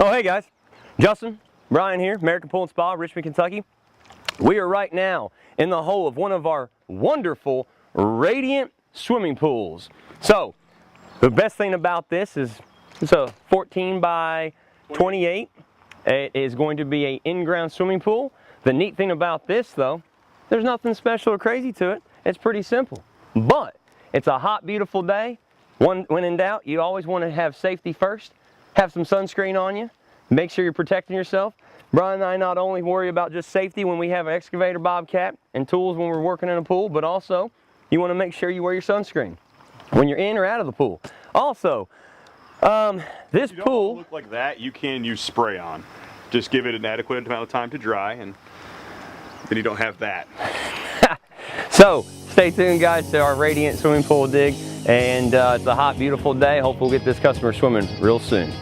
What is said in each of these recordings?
Oh, hey guys, Justin, Brian here, American Pool and Spa, Richmond, Kentucky. We are right now in the hole of one of our wonderful radiant swimming pools. So, the best thing about this is it's a 14 by 28. It is going to be an in-ground swimming pool. The neat thing about this though, there's nothing special or crazy to it. It's pretty simple, but it's a hot, beautiful day. When in doubt, you always want to have safety first. Have some sunscreen on you. Make sure you're protecting yourself. Brian and I not only worry about just safety when we have an excavator, bobcat, and tools when we're working in a pool, but also you want to make sure you wear your sunscreen when you're in or out of the pool. Also, this pool look like that. You can use spray on. Just give it an adequate amount of time to dry, and then you don't have that. So stay tuned, guys, to our radiant swimming pool dig, and it's a hot, beautiful day. Hope we'll get this customer swimming real soon.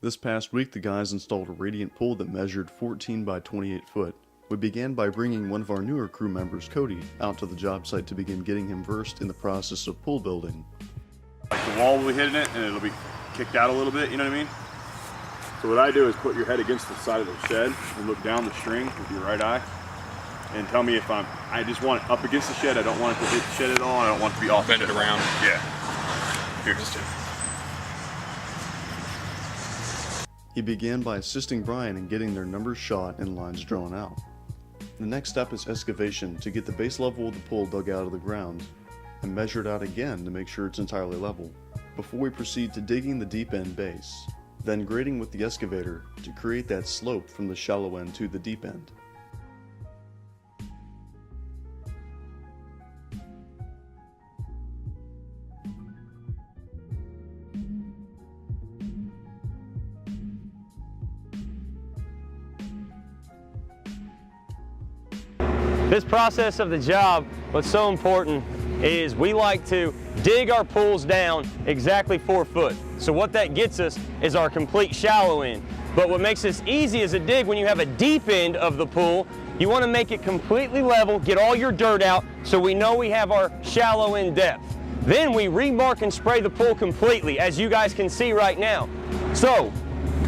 This past week, the guys installed a radiant pool that measured 14 by 28 foot. We began by bringing one of our newer crew members, Cody, out to the job site to begin getting him versed in the process of pool building. Like the wall will be hitting it and it'll be kicked out a little bit, you know what I mean? So what I do is put your head against the side of the shed and look down the string with your right eye and tell me if I just want it up against the shed. I don't want it to hit the shed at all. I don't want it to be off. Bend it around. Yeah. Here, just He began by assisting Brian in getting their numbers shot and lines drawn out. The next step is excavation to get the base level of the pool dug out of the ground and measured out again to make sure it's entirely level, before we proceed to digging the deep end base, then grading with the excavator to create that slope from the shallow end to the deep end. This process of the job, what's so important is we like to dig our pools down exactly 4 foot. So what that gets us is our complete shallow end. But what makes this easy as a dig when you have a deep end of the pool, you want to make it completely level, get all your dirt out so we know we have our shallow end depth. Then we remark and spray the pool completely, as you guys can see right now. So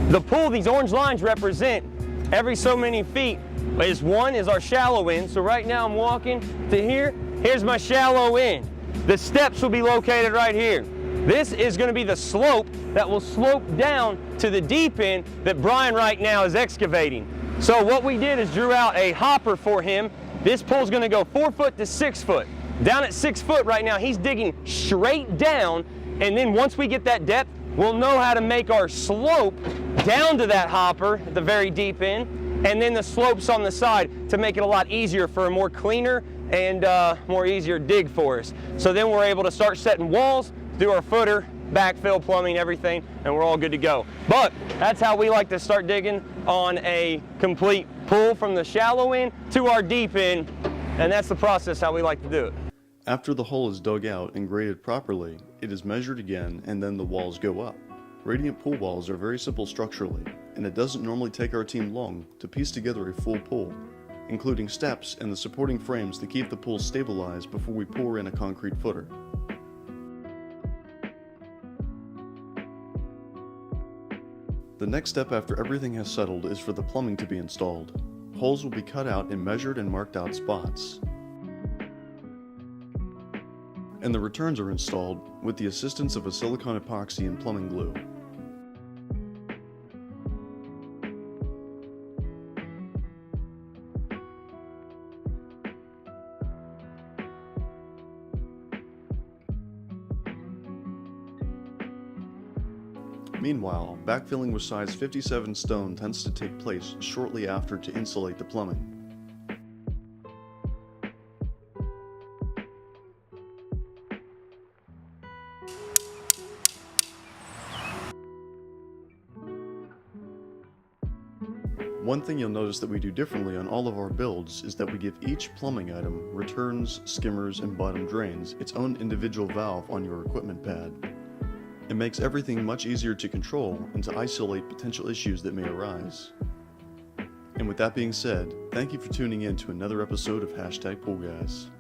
the pool, these orange lines represent every so many feet is our shallow end. So right now I'm walking to here. Here's my shallow end. The steps will be located right here. This is going to be the slope that will slope down to the deep end that Brian right now is excavating. So what we did is drew out a hopper for him. This pool's going to go 4 foot to 6 foot. Down at 6 foot right now, he's digging straight down, and then once we get that depth, we'll know how to make our slope down to that hopper at the very deep end, and then the slopes on the side to make it a lot easier for a more cleaner and more easier dig for us. So then we're able to start setting walls, do our footer, backfill, plumbing, everything, and we're all good to go. But that's how we like to start digging on a complete pool from the shallow end to our deep end, and that's the process how we like to do it. After the hole is dug out and graded properly, it is measured again and then the walls go up. Radiant pool walls are very simple structurally, and it doesn't normally take our team long to piece together a full pool, including steps and the supporting frames to keep the pool stabilized before we pour in a concrete footer. The next step after everything has settled is for the plumbing to be installed. Holes will be cut out in measured and marked out spots, and the returns are installed with the assistance of a silicone epoxy and plumbing glue. Meanwhile, backfilling with size 57 stone tends to take place shortly after to insulate the plumbing. One thing you'll notice that we do differently on all of our builds is that we give each plumbing item, returns, skimmers, and bottom drains, its own individual valve on your equipment pad. It makes everything much easier to control and to isolate potential issues that may arise. And with that being said, thank you for tuning in to another episode of #PoolGuys.